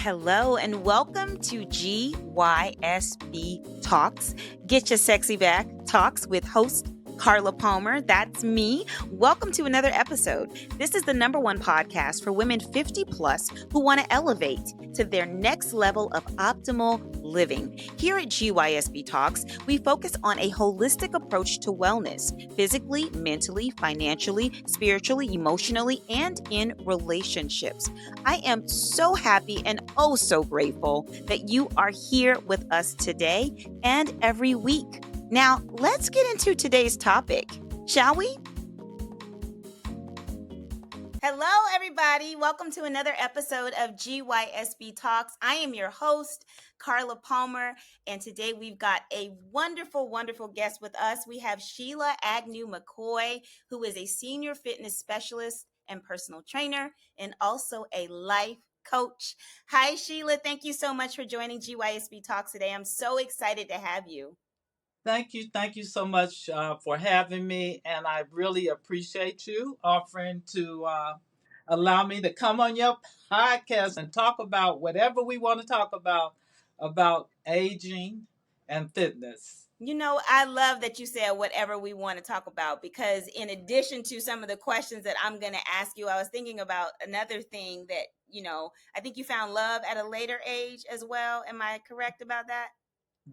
Hello and welcome to GYSB Talks. Get your sexy back talks with host Carla Palmer. That's me. Welcome to another episode. This is the #1 podcast for women 50 plus who want to elevate to their next level of optimal living. Here at GYSB Talks, we focus on a holistic approach to wellness, physically, mentally, financially, spiritually, emotionally, and in relationships. I am so happy and oh so grateful that you are here with us today and every week. Now, let's get into today's topic, shall we? Hello, everybody. Welcome to another episode of GYSB Talks. I am your host, Carla Palmer, and today we've got a wonderful, wonderful guest with us. We have Sheila Agnew McCoy, who is a senior fitness specialist and personal trainer, and also a life coach. Hi, Sheila. Thank you so much for joining GYSB Talks today. I'm so excited to have you. Thank you. Thank you so much for having me. And I really appreciate you offering to allow me to come on your podcast and talk about whatever we want to talk about aging and fitness. You know, I love that you said whatever we want to talk about, because in addition to some of the questions that I'm going to ask you, I was thinking about another thing that, I think you found love at a later age as well. Am I correct about that?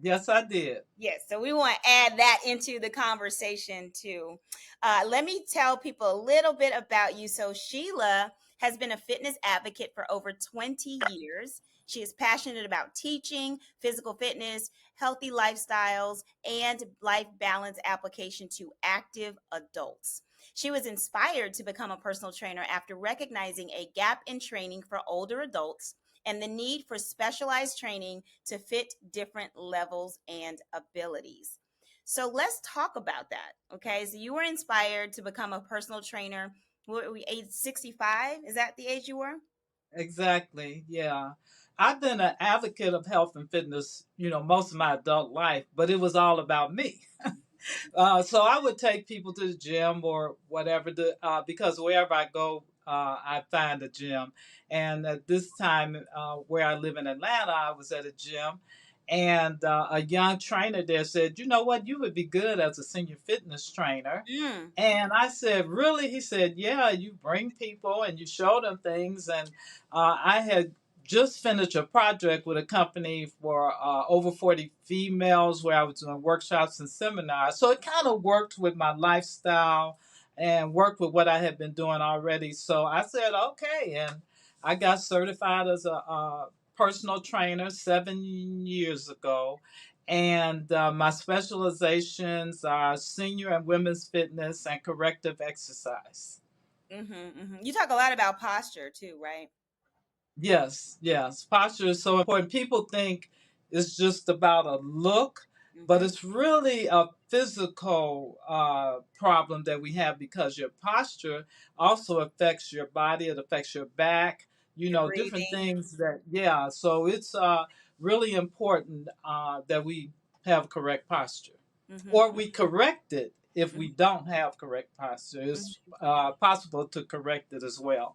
Yes, I did. Yes, so we want to add that into the conversation too. Let me tell people a little bit about you. So Sheila has been a fitness advocate for over 20 years. She is passionate about teaching physical fitness, healthy lifestyles, and life balance application to active adults. She was inspired to become a personal trainer after recognizing a gap in training for older adults and the need for specialized training to fit different levels and abilities. So let's talk about that. Okay. So you were inspired to become a personal trainer. What were we, age 65? Is that the age you were? Exactly. Yeah. I've been an advocate of health and fitness, most of my adult life, but it was all about me. So I would take people to the gym or whatever, because wherever I go, I find a gym. And at this time, where I live in Atlanta, I was at a gym, and a young trainer there said, "You know what? You would be good as a senior fitness trainer." Mm. And I said, "Really?" He said, "Yeah, you bring people and you show them things." And I had just finished a project with a company for over 40 females where I was doing workshops and seminars. So it kind of worked with my lifestyle and worked with what I had been doing already. So I said, okay. And I got certified as a personal trainer 7 years ago. And my specializations are senior and women's fitness and corrective exercise. You talk a lot about posture too, right? Yes, yes. Posture is so important. People think it's just about a look, but Mm-hmm. it's really a physical problem that we have, because your posture also affects your body. It affects your back, Your different breathing. things that, yeah. So it's really important that we have correct posture, or Mm-hmm. we correct it if we Mm-hmm. don't have correct posture. It's possible to correct it as well.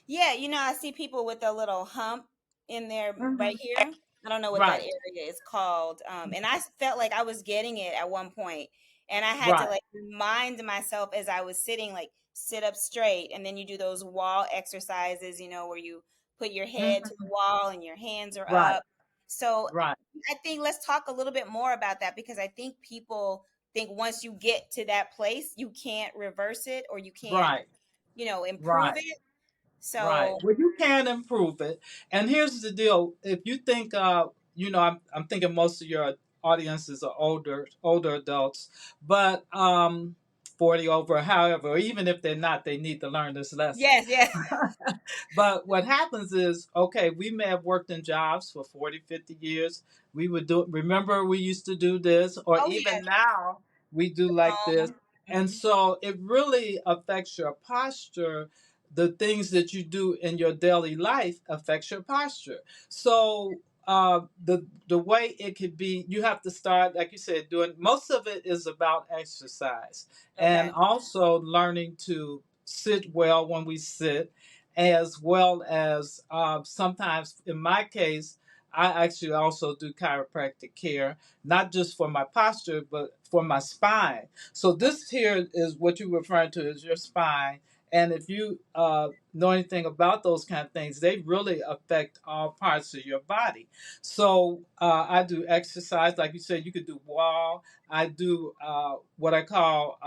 Yeah, I see people with a little hump in there right Mhm. here. I don't know what that Right, area is called. And I felt like I was getting it at one point, and I had to right. like remind myself as I was sitting, like sit up straight, and then you do those wall exercises, where you put your head to the Mhm. wall and your hands are Right, up. So right, I think let's talk a little bit more about that, because I think people think once you get to that place, you can't reverse it, or you can't, right, improve right, it. right. So Well, you can improve it. And here's the deal: if you think, I'm thinking most of your audiences are older adults, but 40 over, however, or even if they're not, they need to learn this lesson. yes, yes. But what happens is, okay, we may have worked in jobs for 40, 50 years. We would do, remember, we used to do this, or Oh, even yes. now we do like this. And Mhm. so it really affects your posture. The things that you do in your daily life affects your posture. So the way it could be, you have to start, like you said, doing, most of it is about exercise, and Okay. also learning to sit well when we sit, as well as sometimes, in my case, I actually also do chiropractic care, not just for my posture, but for my spine. So this here is what you're referring to as your spine. And if you know anything about those kind of things, they really affect all parts of your body. So I do exercise, like you said, you could do wall. I do what I call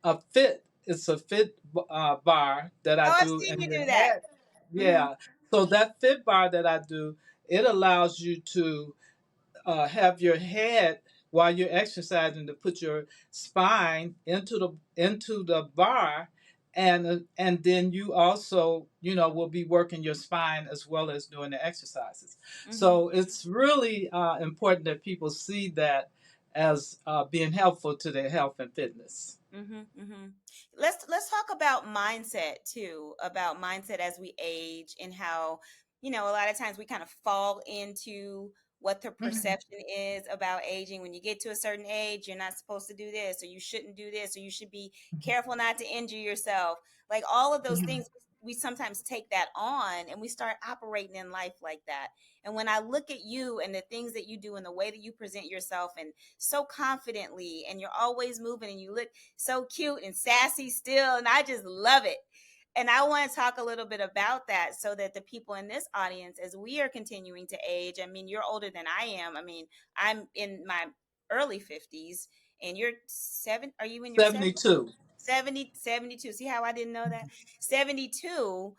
a fit. It's a fit bar that I Oh, I've do seen in you your do that. head. Hmm. Yeah. So that fit bar that I do, it allows you to have your head while you're exercising to put your spine into the bar, and then you also will be working your spine as well as doing the exercises. Hmm. So it's really important that people see that as being helpful to their health and fitness. Hmm. Hmm. Let's talk about mindset too, about mindset as we age and how, a lot of times we kind of fall into what the Mhm. perception is about aging. When you get to a certain age, you're not supposed to do this, or you shouldn't do this, or you should be careful not to injure yourself. Like all of those Mhm. things, we sometimes take that on and we start operating in life like that. And when I look at you and the things that you do and the way that you present yourself and so confidently, and you're always moving and you look so cute and sassy still, and I just love it. And I want to talk a little bit about that so that the people in this audience, as we are continuing to age, I mean, you're older than I am. I mean, I'm in my early 50s, and you're seven. Are you in your 70s? 72. 70, 72. See how I didn't know that? 72.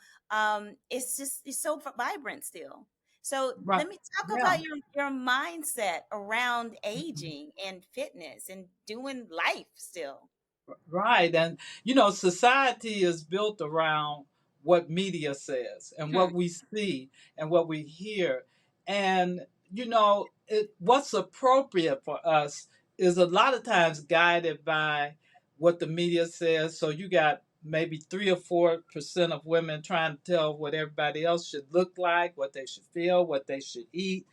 It's so vibrant still. So Right. let me talk Yeah. about your mindset around aging and fitness and doing life still. Right. And, society is built around what media says and Hmm. what we see and what we hear. And, what's appropriate for us is a lot of times guided by what the media says. So you got maybe 3 or 4% of women trying to tell what everybody else should look like, what they should feel, what they should eat,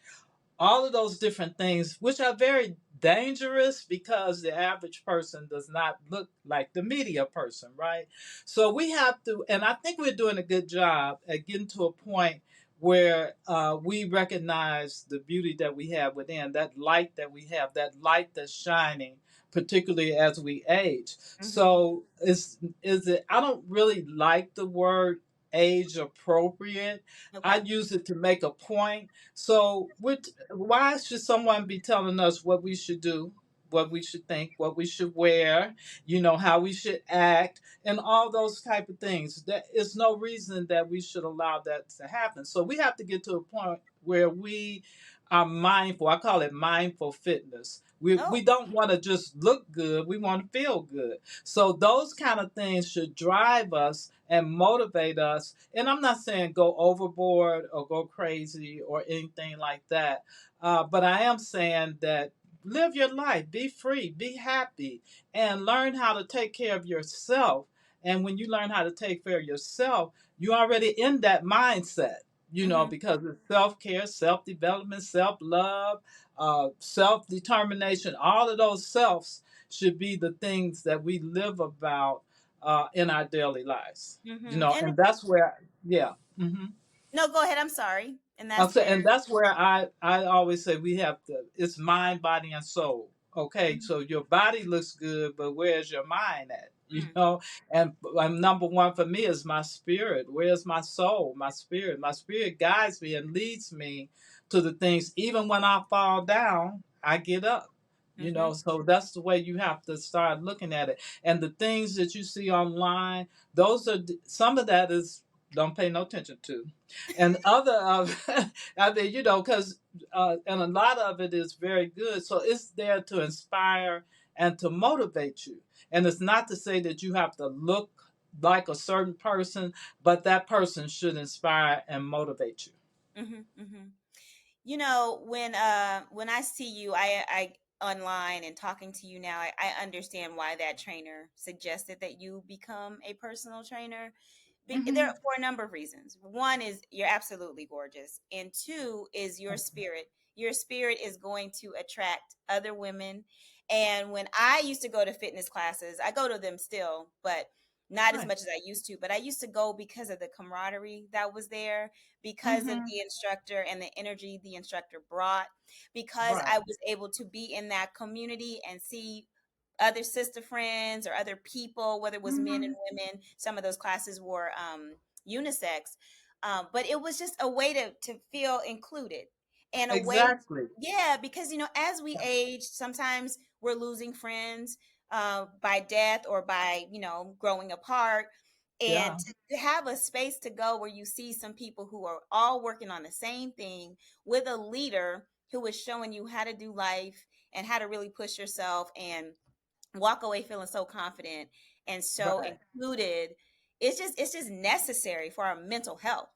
all of those different things, which are very dangerous because the average person does not look like the media person, right? So we have to, and I think we're doing a good job at getting to a point where we recognize the beauty that we have within, that light that we have, that light that's shining, particularly as we age. Hmm. So is it? I don't really like the word age appropriate. I Okay. use it to make a point. So, why should someone be telling us what we should do, what we should think, what we should wear, how we should act, and all those type of things? There is no reason that we should allow that to happen. So we have to get to a point where we are mindful. I call it mindful fitness. We Oh. don't want to just look good. We want to feel good. So those kind of things should drive us and motivate us. And I'm not saying go overboard or go crazy or anything like that. But I am saying that live your life, be free, be happy, and learn how to take care of yourself. And when you learn how to take care of yourself, you're already in that mindset, Hmm. because it's self care, self development, self love, self determination. All of those selves should be the things that we live about in our daily lives. Hmm. And And that's where, yeah. Hmm. no, go ahead. I'm sorry. And I'll that's say, where. and that's where I always say we have to. It's mind, body, and soul. Okay, Mhm. so your body looks good, but where's your mind at? Mm. And number one for me is my spirit. Where's my soul? My spirit. My spirit guides me and leads me to the things. Even when I fall down, I get up. Hmm. So that's the way you have to start looking at it. And the things that you see online, those are some of that is don't pay no attention to, and other of I mean, because and a lot of it is very good. So it's there to inspire and to motivate you. And it's not to say that you have to look like a certain person, but that person should inspire and motivate you. Hmm. Hmm. When I see you, I online and talking to you now, I understand why that trainer suggested that you become a personal trainer. There Hmm. for a number of reasons. One is you're absolutely gorgeous, and two is your spirit. Your spirit is going to attract other women. And when I used to go to fitness classes, I go to them still, but not as Right. much as I used to, but I used to go because of the camaraderie that was there, because of Mm-hmm. the instructor and the energy the instructor brought, because I Right. was able to be in that community and see other sister friends or other people, whether it was men and Mm-hmm. women. Some of those classes were unisex, but it was just a way to feel included and a way, Exactly. yeah, because as we Yeah. age, sometimes we're losing friends by death or by growing apart, and Yeah. to have a space to go where you see some people who are all working on the same thing with a leader who is showing you how to do life and how to really push yourself and walk away feeling so confident and so Right. included. It's just necessary for our mental health.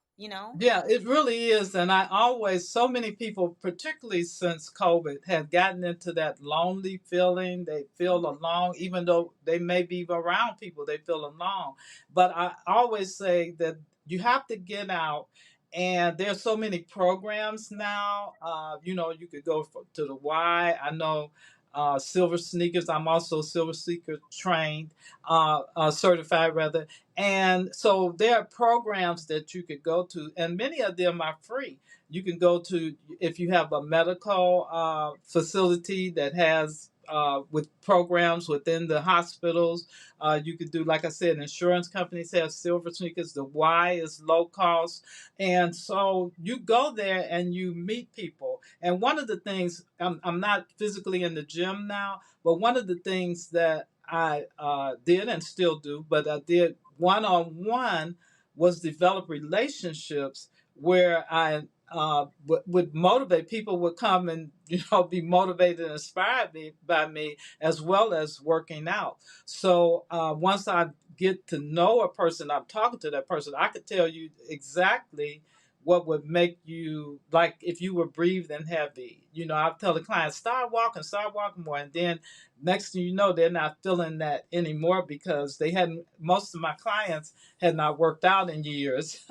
Yeah, it really is. And I always, so many people, particularly since COVID, have gotten into that lonely feeling. They feel alone, even though they may be around people, they feel alone. But I always say that you have to get out. And there's so many programs now. You could go to the Y. I know Silver Sneakers. I'm also Silver Sneaker trained, certified rather. And so there are programs that you could go to, and many of them are free. You can go to, if you have a medical facility that has with programs within the hospitals. You could do, like I said, insurance companies have silver sneakers. The Y is low cost. And so you go there and you meet people. And one of the things, I'm not physically in the gym now, but one of the things that I did and still do, but I did one on one, was develop relationships where I would motivate people, would come and be motivated and inspired by me, as well as working out. So once I get to know a person, I'm talking to that person, I could tell you exactly what would make you, like if you were breathing heavy. I'll tell the client, start walking more. And then next thing you know, they're not feeling that anymore because most of my clients had not worked out in years.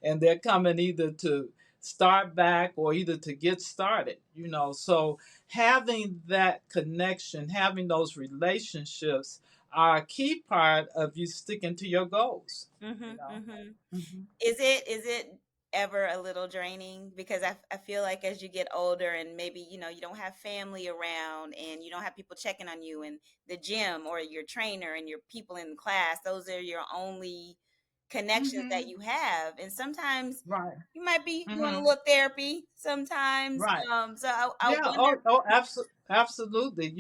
And they're coming either to start back or either to get started. So having that connection, having those relationships are a key part of you sticking to your goals, you Mm-hmm, know. mm-hmm. Hmm. Is it ever a little draining? Because I feel like as you get older and maybe you don't have family around and you don't have people checking on you in the gym or your trainer and your people in class, those are your only connections that Hmm. you have. And sometimes Right. you might be doing a Hmm. little therapy sometimes. Right. So I Yeah. wonder. Oh, absolutely.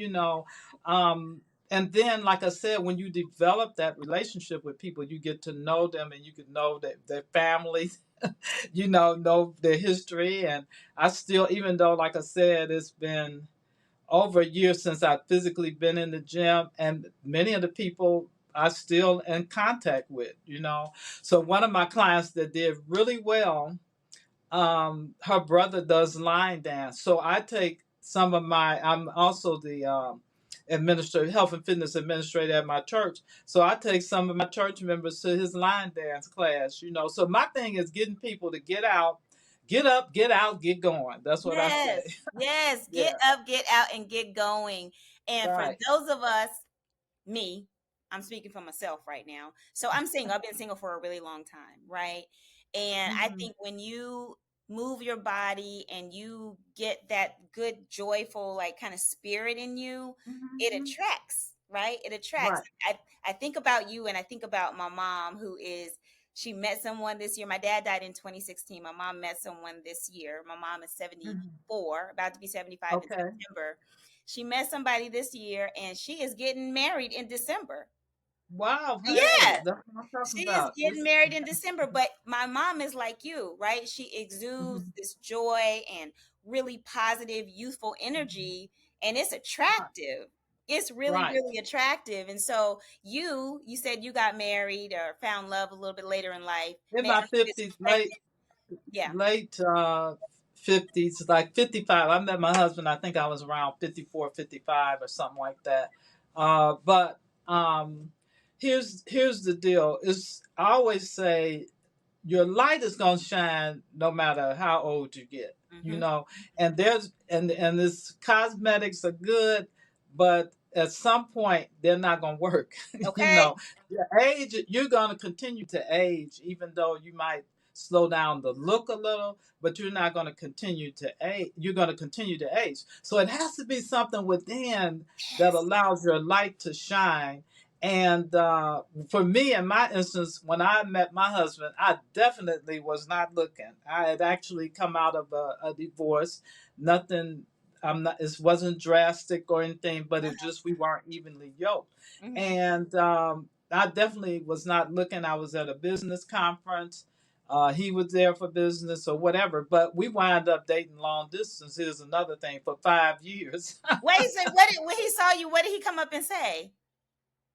Um, and then, like I said, when you develop that relationship with people, you get to know them, and you can know that their families, know their history. And I still, even though, like I said, it's been over a year since I've physically been in the gym, and many of the people I still in contact with. So one of my clients that did really well, her brother does line dance. So I take I'm also the administrator, health and fitness administrator at my church. So I take some of my church members to his line dance class. So my thing is getting people to get out, get up, get out, get going. That's what I say. Yes, yes, get Yeah. up, get out, and get going. And for Right. those of us, me, I'm speaking for myself right now. So I'm single. I've been single for a really long time, right? And I Hmm. think when you move your body and you get that good, joyful, like kind of spirit in you, it Hmm. attracts, right? It attracts. Right. I think about you and I think about my mom who is she met someone this year. My dad died in 2016. My mom met someone this year. My mom is Hmm. 74, about to be 75 in Okay. September. She met somebody this year and she is getting married in December. Wow. Hey, Yeah, that's what I'm talking she is about. getting married in December, but my mom is like you, right? She exudes Mhm. this joy and really positive, youthful energy, and it's Right. attractive. It's really, Right. really attractive. And so you said you got married or found love a little bit later in life. In May I my ask if it's 50s, late expected? Yeah. late 50s, like 55. I met my husband, I think I was around 54, 55, or something like that. But here's the deal. Is I always say your light is going to shine no matter how old you get. Mm-hmm. And there's and this cosmetics are good, but at some point they're not going to work. You Okay. know, your age, you're going to continue to age, even though you might slow down the look a little, but you're not going to continue to age. You're going to continue to age. So it has to be something within that Yes. allows your light to shine. And for me, in my instance, when I met my husband, I definitely was not looking. I had actually come out of a divorce. Nothing, I'm not. It wasn't drastic or anything, but it just we weren't evenly yoked. Hmm. And I definitely was not looking. I was at a business conference. He was there for business or whatever, but we wound up dating long distance. Here's another thing for 5 years. Wait, so what did, when he saw you, what did he come up and say?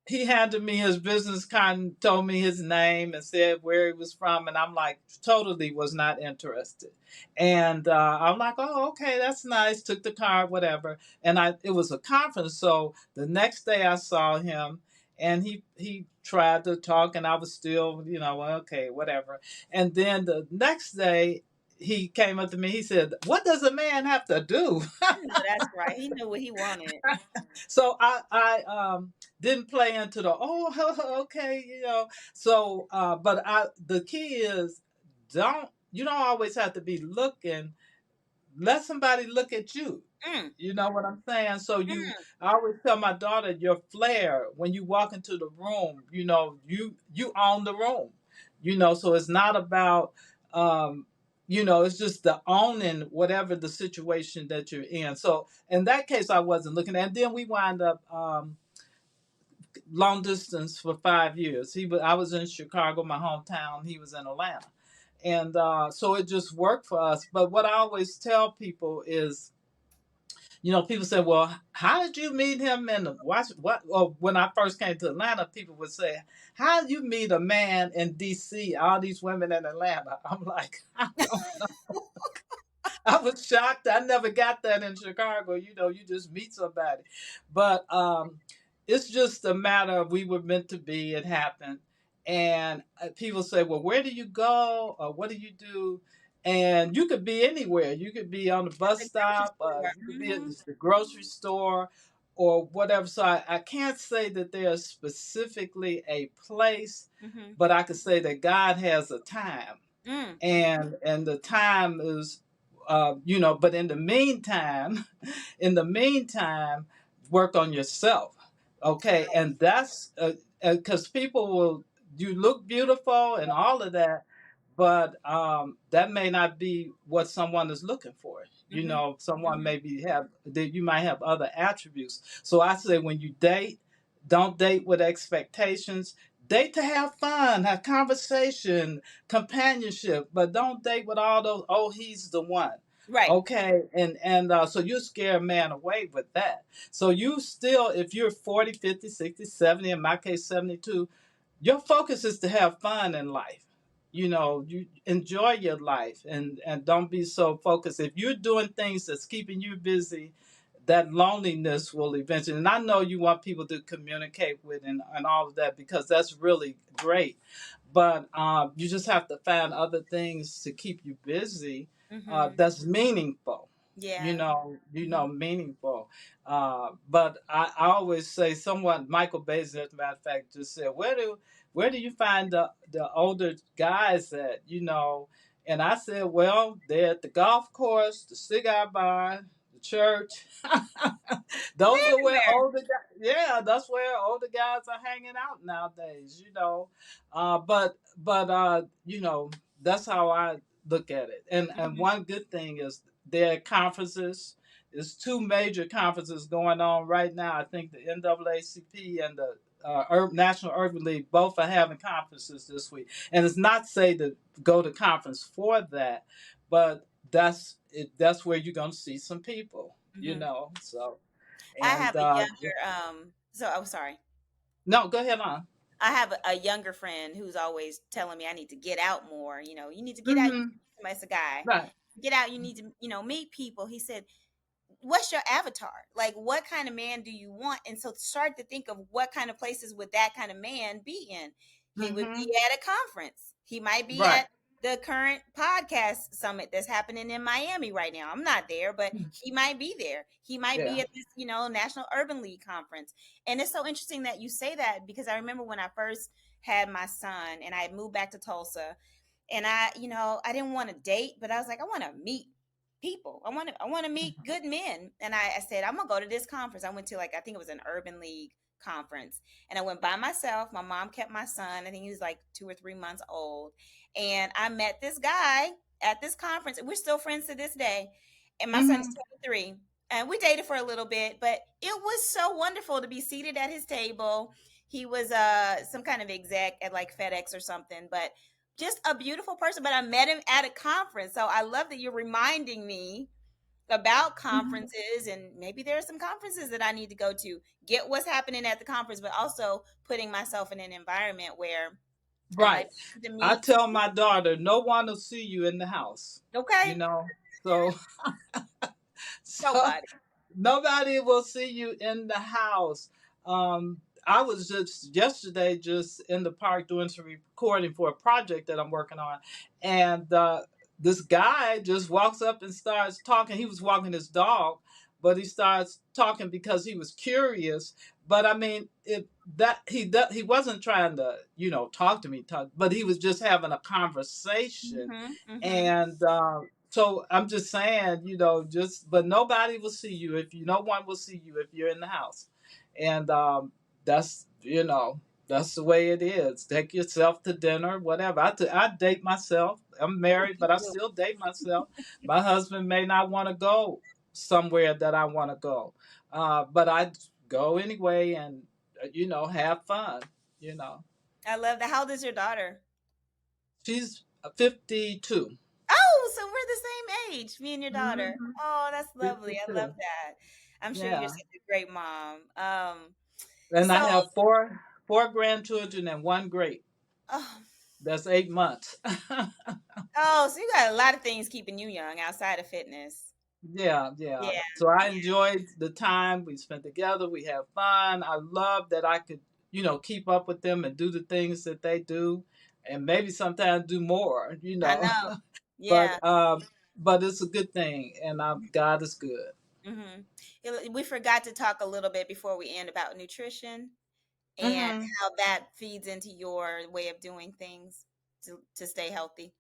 He handed me his business card and told me his name and said where he was from, and I'm like, totally was not interested. And I'm like, oh, okay, that's nice. Took the card, whatever. And it was a conference, so the next day I saw him, and he tried to talk, and I was still, okay, whatever. And then the next day he came up to me. He said, "What does a man have to do?" No, that's right. He knew what he wanted. So I didn't play into the okay, So but I the key is, you don't always have to be looking. Let somebody look at you. Mm, You know what I'm saying? So mm, I always tell my daughter, your flair when you walk into the room, you own the room. So it's not about it's just the owning whatever the situation that you're in. So in that case, I wasn't looking at. And then we wind up long distance for 5 years. I was in Chicago, my hometown. He was in Atlanta, and so it just worked for us. But what I always tell people is, people say, "Well, how did you meet him?" And what? Or when I first came to Atlanta, people would say, "How did you meet a man in D.C.? All these women in Atlanta." I'm like, I don't I was shocked. I never got that in Chicago. You just meet somebody. But it's just a matter of we were meant to be. It happened. And people say, well, where do you go? Or what do you do? And you could be anywhere. You could be on the at bus the grocery stop. store. You could be at Hmm. the grocery store or whatever. So I can't say that there's specifically a place, Hmm. but I could say that God has a time, Mm, and the time is but in the meantime work on yourself, okay? And that's because people will, you look beautiful and all of that, but that may not be what someone is looking for. hmm. Someone Hmm. maybe have that, you might have other attributes. So I say, when you date, don't date with expectations. Date to have fun, have conversation, companionship, but don't date with all those, oh, he's the one. Right. Okay, and so you scare a man away with that. So you still, if you're 40, 50, 60, 70, in my case 72, your focus is to have fun in life. You enjoy your life, and don't be so focused. If you're doing things that's keeping you busy, that loneliness will eventually, and I know you want people to communicate with, and all of that, because that's really great, but you just have to find other things to keep you busy, Hmm. that's meaningful. Yeah. Hmm. Meaningful. But I always say, someone, Michael Bays, as a matter of fact, just said, where do you find the older guys at? And I said, well, they're at the golf course, the cigar bar, the church. Those are where Everywhere. older guys, yeah, that's where older guys are hanging out nowadays. But that's how I look at it. And Hmm. one good thing is, there are conferences. There's two major conferences going on right now. I think the NAACP and the National Urban League both are having conferences this week. And it's not say to go to conference for that, but that's it. That's where you're gonna see some people. Hmm. So, I and have a younger oh, sorry. no, go ahead on. I have a younger friend who's always telling me I need to get out more. You need to get out. Mm-hmm. Somebody's a guy. Right. Get out. You need to, meet people. He said, what's your avatar? Like, what kind of man do you want? And so start to think of what kind of places would that kind of man be in. He would Mm-hmm. be at a conference. He might be Right. at the current podcast summit that's happening in Miami right now. I'm not there, but he might be there. He might Yeah. be at this, National Urban League conference. And it's so interesting that you say that, because I remember when I first had my son and I had moved back to Tulsa, and I didn't want to date, but I was like, I want to meet people. I want to meet good men. And I said, I'm gonna go to this conference. I went to, like, I think it was an Urban League conference, and I went by myself. My mom kept my son. I think he was like 2 or 3 months old, and I met this guy at this conference. We're still friends to this day, and my son's Hmm. 23. And we dated for a little bit, but it was so wonderful to be seated at his table. He was some kind of exec at like FedEx or something, but just a beautiful person. But I met him at a conference. So I love that you're reminding me about Hmm. conferences, and maybe there are some conferences that I need to go to, get what's happening at the conference, but also putting myself in an environment where I might Right. be able to I meet. tell my daughter, no one will see you in the house. You Okay, know, so so nobody. nobody will see you in the house. I was just yesterday just in the park doing some recording for a project that I'm working on, and this guy just walks up and starts talking. He was walking his dog, but he starts talking because he was curious. But I mean, it that he wasn't trying to talk to me, but he was just having a conversation, Mm-hmm, mm-hmm. and so I'm just saying, just but nobody will see you if no one will see you if you're in the house, and that's that's the way it is. Take yourself to dinner, whatever. I date myself. I'm Ooh, married, me but I too. still date myself. My husband may not want to go somewhere that I want to go, but I go anyway, and have fun. You know, I love that. How old is your daughter? she's 52. Oh, so we're the same age, me and your daughter. Hmm. Oh, that's lovely. I love 52. that. I'm sure you're Yeah. such a great mom. And I So, have four grandchildren and one great. oh, That's 8 months. so you got a lot of things keeping you young outside of fitness. Yeah, yeah. Yeah, So I yeah. enjoyed the time we spent together. We have fun. I love that I could, keep up with them and do the things that they do, and maybe sometimes do more. I know. But Yeah. but it's a good thing, and God is good. We forgot to talk a little bit before we end about nutrition and Hmm. how that feeds into your way of doing things to stay healthy.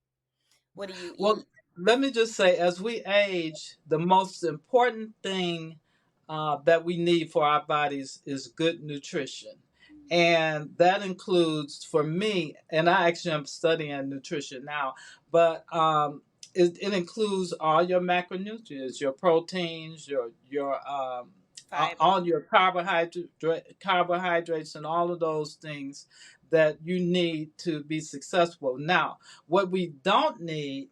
What do you Well, eat? let me just say, as we age, the most important thing that we need for our bodies is good nutrition. And that includes, for me, and I actually am studying nutrition now, but it includes all your macronutrients, your proteins, your Fiber. all your carbohydrates, and all of those things that you need to be successful. Now, what we don't need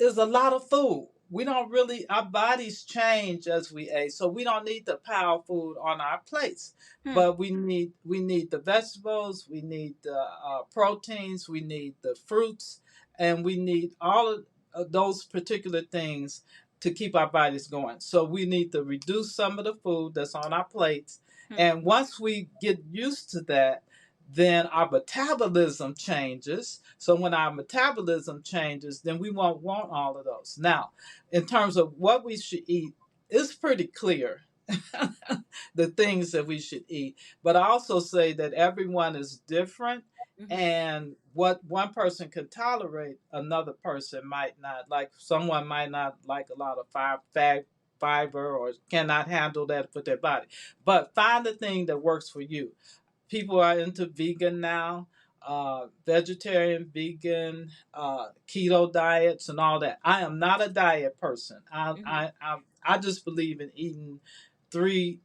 is a lot of food. We don't really, our bodies change as we age, so we don't need the power food on our plates. Hmm. But we need the vegetables, we need the proteins, we need the fruits, and we need all of those particular things to keep our bodies going. So we need to reduce some of the food that's on our plates, Hmm. and once we get used to that, then our metabolism changes. So when our metabolism changes, then we won't want all of those. Now, in terms of what we should eat, it's pretty clear the things that we should eat. But I also say that everyone is different, Hmm. and what one person can tolerate, another person might not. Like someone might not like a lot of fiber or cannot handle that for their body. But find the thing that works for you. People are into vegan now, vegetarian, vegan, keto diets, and all that. I am not a diet person. I Hmm. I I, I just believe in eating 3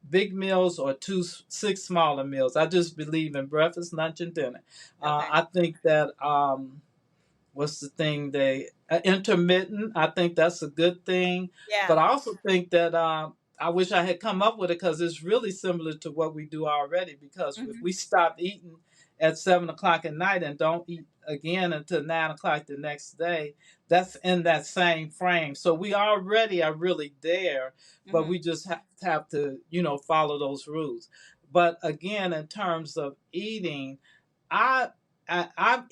big meals or 6 smaller meals. I just believe in breakfast, lunch, and dinner. Okay. I think that what's the thing they intermittent. I think that's a good thing, Yeah. but I also think that I wish I had come up with it because it's really similar to what we do already. Because if Hmm. we stop eating at 7 o'clock at night and don't eat again until 9 o'clock the next day, that's in that same frame. So we already are really there, but Hmm. we just have to follow those rules. But again, in terms of eating, I I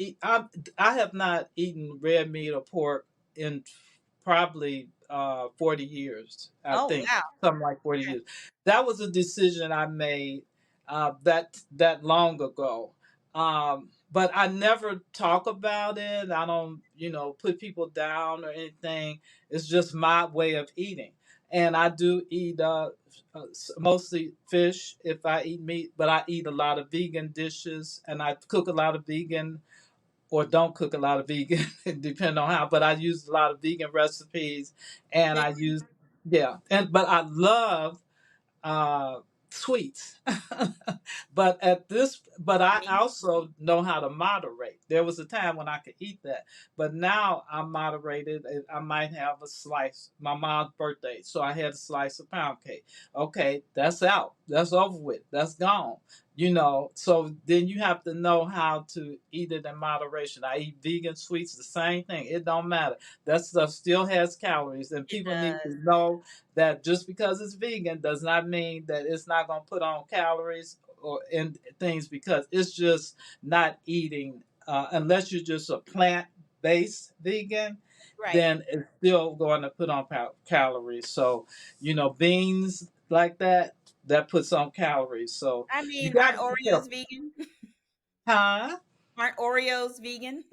have not eaten red meat or pork in probably 40 years. I Oh think wow. something like 40 Okay. years. That was a decision I made that long ago. But I never talk about it. I don't, put people down or anything. It's just my way of eating. And I do eat mostly fish if I eat meat, but I eat a lot of vegan dishes and I cook a lot of vegan or don't cook a lot of vegan, depending on how. But I use a lot of vegan recipes, and Good. I use but I love uh, sweets. But I Me. also know how to moderate. There was a time when I could eat that, but now I'm moderated. I might have a slice. My mom's birthday, so I had a slice of pound cake. Okay, that's out. That's over with. That's gone. So then you have to know how to eat it in moderation. I eat vegan sweets, the same thing. It don't matter. That stuff still has calories, and It people need to does. know that just because it's vegan does not mean that it's not going to put on calories or in things, because it's just not eating unless you're just a plant-based vegan, Right. then it's still going to put on calories. So beans like that puts on calories, so I you mean, got aren't to be Oreos careful. vegan? Huh? Aren't Oreos vegan?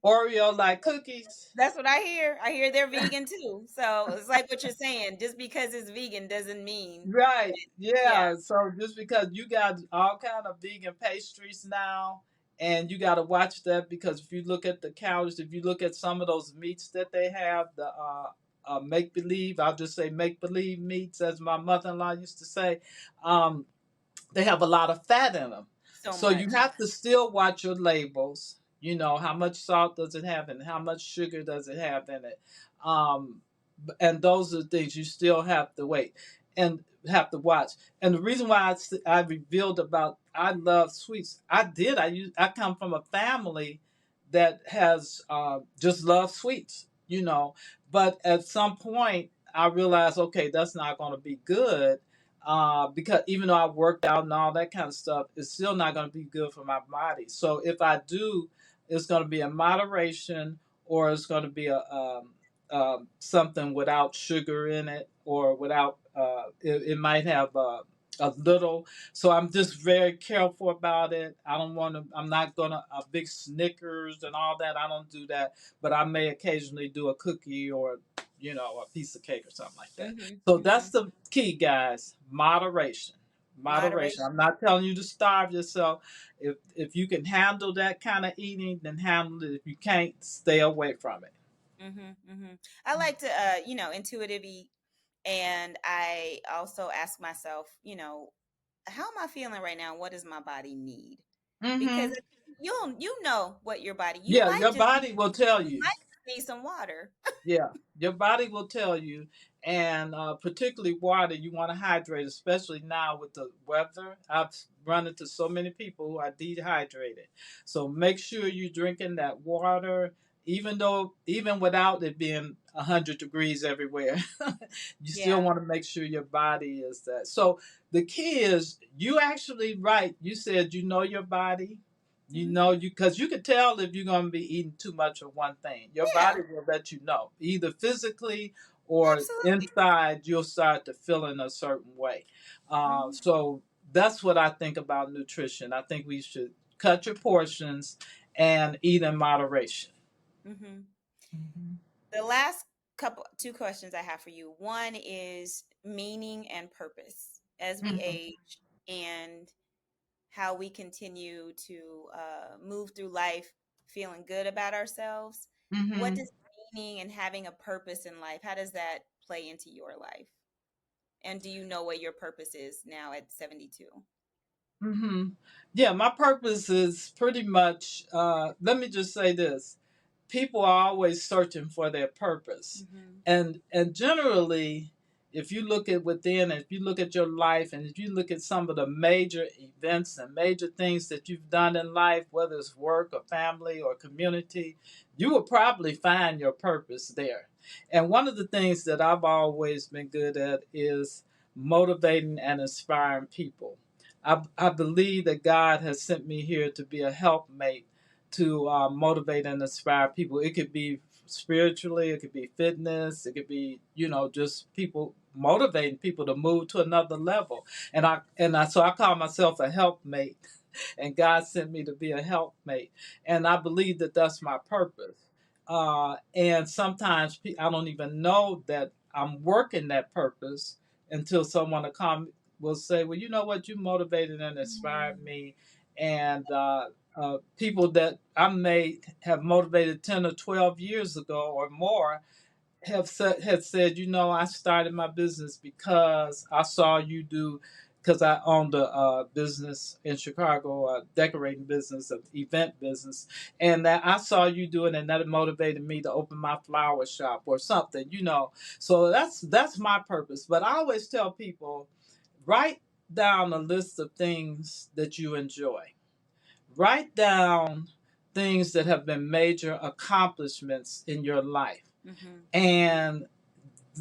Oreo like cookies. That's what I hear. I hear they're vegan too. So it's like what you're saying. Just because it's vegan doesn't mean, Right. yeah, Yeah. So just because you got all kind of vegan pastries now, and you got to watch that, because if you look at the calories, if you look at some of those meats that they have, the make believe, I'll just say make believe meats, as my mother-in-law used to say, um, they have a lot of fat in them. so So you much. have to still watch your labels. How much salt does it have and how much sugar does it have in it? Um, and those are the things you still have to wait and have to watch. And the reason why I revealed about I love sweets, I come from a family that has just love sweets, But at some point, I realized, okay, that's not going to be good, because even though I worked out and all that kind of stuff, it's still not going to be good for my body. So if I do, it's going to be in moderation, or it's going to be something without sugar in it, or without it might have a little. So I'm just very careful about it. I don't want to. I'm not gonna a big Snickers and all that. I don't do that. But I may occasionally do a cookie, or a piece of cake or something like that. Mhm. So that's Mhm. the key, guys. Moderation. Moderation. I'm Moderation. not telling you to starve yourself. If you can handle that kind of eating, then handle it. If you can't, stay away from it. Mhm. Mhm. I like to intuitive eat, and I also ask myself, how am I feeling right now? What does my body need? Because Hmm. you know what your body. You Yeah, might your just body will tell you you. might just need some water. Yeah, your body will tell you, and particularly water. You want to hydrate, especially now with the weather. I've run into so many people who are dehydrated, so make sure you're drinking that water, even without it being 100 degrees everywhere. You still Yeah. want to make sure your body is that. So the key is you actually right. You said you know your body. You Mhm. know, because you can tell if you're going to be eating too much of one thing. Your Yeah. body will let you know, either physically or Absolutely. inside. You'll start to feel in a certain way. Mhm. So that's what I think about nutrition. I think we should cut your portions and eat in moderation. Mhm. Mhm. The last couple two questions I have for you. One is meaning and purpose as we Mhm. age, and how we continue to move through life feeling good about ourselves. What Mhm. does meaning and having a purpose in life, how does that play into your life? And do you know what your purpose is now at 72? Hmm. Yeah, my purpose is pretty much, let me just say this. People are always searching for their purpose. Hmm. And generally, if you look at within, if you look at your life, and if you look at some of the major events and major things that you've done in life, whether it's work or family or community, you will probably find your purpose there. And one of the things that I've always been good at is motivating and inspiring people. I believe that God has sent me here to be a helpmate to motivate and inspire people. It could be spiritually, it could be fitness, it could be, just people motivating people to move to another level. So I call myself a helpmate, and God sent me to be a helpmate, and I believe that that's my purpose. And sometimes I don't even know that I'm working that purpose until someone will say, "Well, you know what? You motivated and inspired Mm. me," and people that I may have motivated 10 or 12 years ago or more had said, I started my business because I saw you do, because I owned a business in Chicago, a decorating business, an event business, and that I saw you do it, and that motivated me to open my flower shop or something. So that's my purpose. But I always tell people, write down a list of things that you enjoy. Write down things that have been major accomplishments in your life, Mm-hmm. and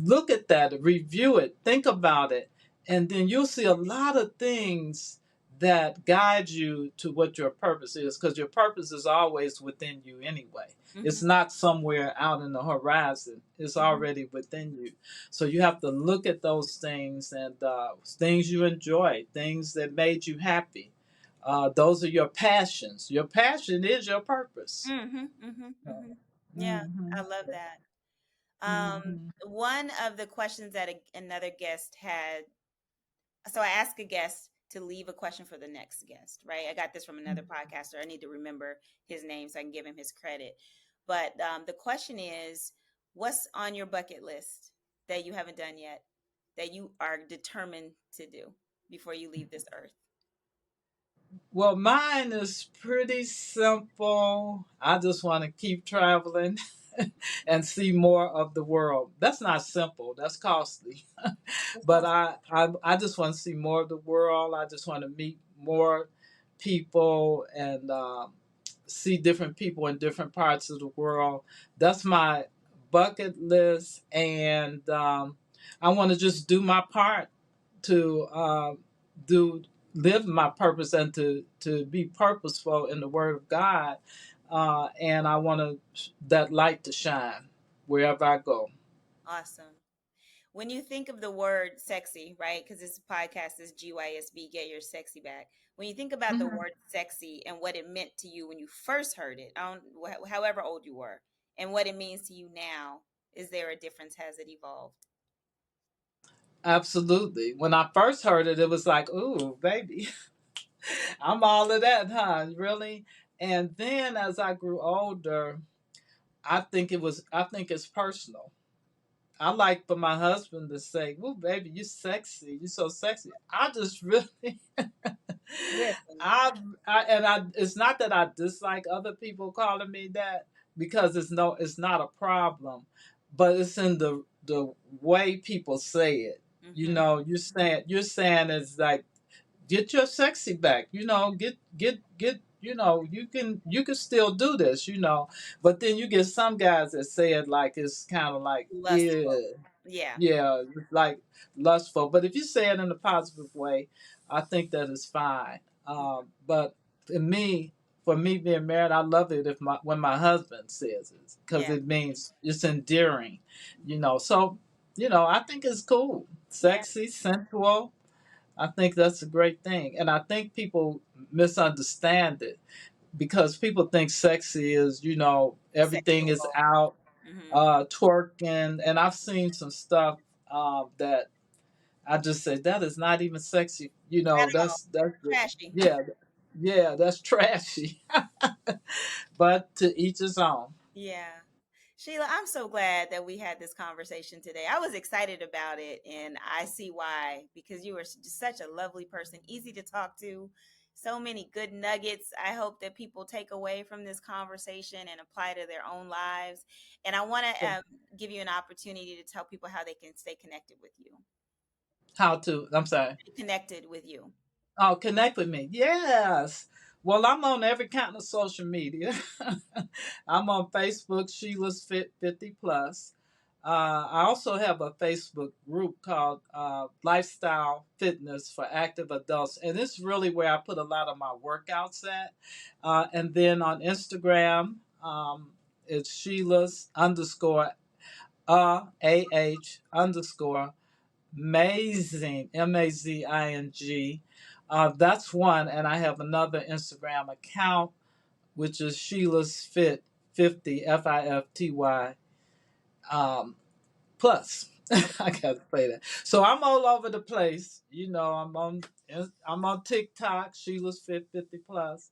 look at that, review it, think about it, and then you'll see a lot of things that guide you to what your purpose is, because your purpose is always within you anyway. Mm-hmm. It's not somewhere out in the horizon, it's Mm-hmm. already within you. So you have to look at those things, and things you enjoy, things that made you happy. Those are your passions. Your passion is your purpose. Mm-hmm. Mm-hmm. Mm-hmm. Yeah, Mm-hmm. I love that. Mm-hmm. One of the questions that another guest had, so I asked a guest to leave a question for the next guest, right? I got this from another podcaster. I need to remember his name so I can give him his credit. But the question is, what's on your bucket list that you haven't done yet, that you are determined to do before you leave this earth? Well, mine is pretty simple. I just want to keep traveling and see more of the world. That's not simple. That's costly. What's But possible? I just want to see more of the world. I just want to meet more people and see different people in different parts of the world. That's my bucket list, and I want to just do my part to do live my purpose and to be purposeful in the Word of God, and I want that light to shine wherever I go. Awesome. When you think of the word sexy, right? Because this podcast is GYSB, get your sexy back. When you think about the Mhm. word sexy and what it meant to you when you first heard it, however old you were, and what it means to you now, is there a difference? Has it evolved? Absolutely. When I first heard it, it was like, "Ooh, baby, I'm all of that, huh? Really?" And then as I grew older, I think it's personal. I like for my husband to say, "Well, baby, you sexy. You so sexy." I just really, Listen. I, I, it's not that I dislike other people calling me that, because it's not a problem, but it's in the way people say it. Mm-hmm. You're saying it's like, get your sexy back. Get. You can still do this. But then you get some guys that say it like it's kind of like, yeah, Lustful. Yeah. yeah, like lustful. But if you say it in a positive way, I think that is fine. But for me being married, I love it if when my husband says it, because Yeah. it means it's endearing. So I think it's cool, Yeah. sexy, sensual. I think that's a great thing, and I think people misunderstand it, because people think sexy is everything is Sexual. out, Mm-hmm. twerking, and I've seen some stuff that I just say that is not even sexy. At all. That's Trashy. yeah, yeah, that's trashy. But to each his own. Yeah. Sheila, I'm so glad that we had this conversation today. I was excited about it, and I see why, because you are just such a lovely person, easy to talk to, so many good nuggets. I hope that people take away from this conversation and apply to their own lives. And I want to give you an opportunity to tell people how they can stay connected with you. How to? I'm sorry. Connected with you. Oh, connect with me. Yes. Well, I'm on every kind of social media. I'm on Facebook, Sheila's Fit 50 Plus. I also have a Facebook group called Lifestyle Fitness for Active Adults, and it's really where I put a lot of my workouts at. And then on Instagram, it's Sheila's underscore underscore amazing Mazing. That's one, and I have another Instagram account which is Sheila's Fit 50 FIFTY plus. I gotta say that. So I'm all over the place. I'm on TikTok, Sheila's Fit 50 plus.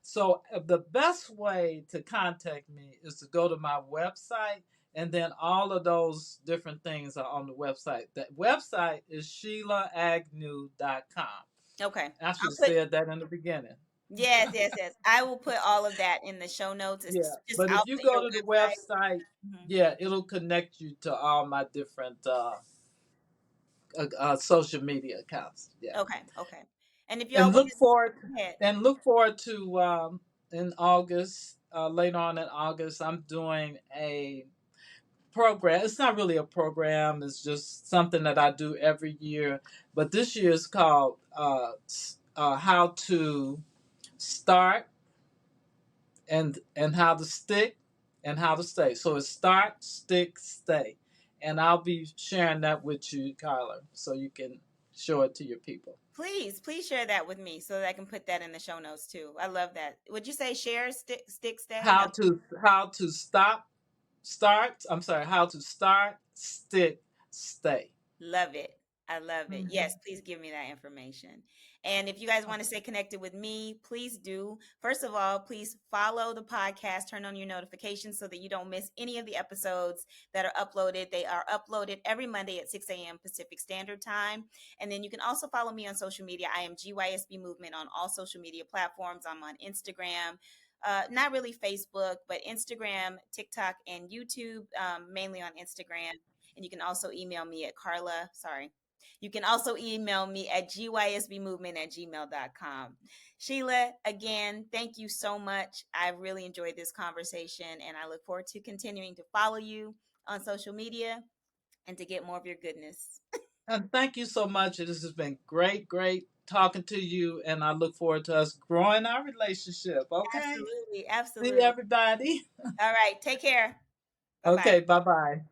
So the best way to contact me is to go to my website, and then all of those different things are on the website. That website is SheilaAgnew.com. Okay. I should I'll have put said that in the beginning. yes, yes, yes. I will put all of that in the show notes. Yeah, It's just but if I'll you put your go to the website. website, Mhm. yeah, it'll connect you to all my different social media accounts. Yeah, Okay, okay. And if y'all and want to go ahead. look forward to in August, later on in August, I'm doing a program. It's not really a program; it's just something that I do every year. But this year is called "How to Start and How to Stick and How to Stay." So it's start, stick, stay, and I'll be sharing that with you, Kyler, so you can show it to your people. Please, please share that with me so that I can put that in the show notes too. I love that. Would you say share, stick, stay? No, How to stop, start. I'm sorry. How to start, stick, stay. love it. I love it. Hmm. Yes, please give me that information. And if you guys want to stay connected with me, please do. First of all, please follow the podcast, turn on your notifications so that you don't miss any of the episodes that are uploaded. They are uploaded every Monday at 6 a.m. Pacific Standard Time. And then you can also follow me on social media. I am GYSB Movement on all social media platforms. I'm on Instagram. Not really Facebook, but Instagram, TikTok, and YouTube, mainly on Instagram. And you can also email me at Carla. Sorry. You can also email me at gysbmovement@gmail.com. Sheila, again, thank you so much. I really enjoyed this conversation and I look forward to continuing to follow you on social media and to get more of your goodness. And thank you so much. This has been great, great talking to you, and I look forward to us growing our relationship. Okay. Absolutely. See Absolutely. everybody. All right. Take care. Bye bye. Okay. Bye bye.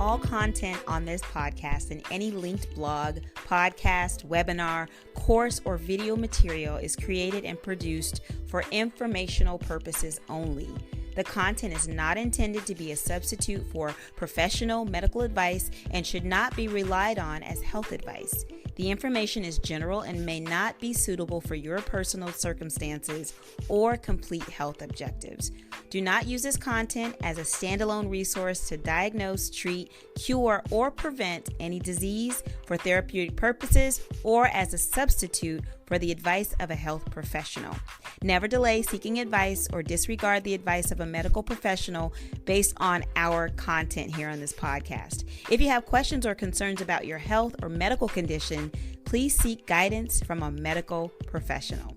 All content on this podcast and any linked blog, podcast, webinar, course, or video material is created and produced for informational purposes only. The content is not intended to be a substitute for professional medical advice and should not be relied on as health advice. The information is general and may not be suitable for your personal circumstances or complete health objectives. Do not use this content as a standalone resource to diagnose, treat, cure, or prevent any disease for therapeutic purposes or as a substitute for the advice of a health professional. Never delay seeking advice or disregard the advice of a medical professional based on our content here on this podcast. If you have questions or concerns about your health or medical condition, please seek guidance from a medical professional.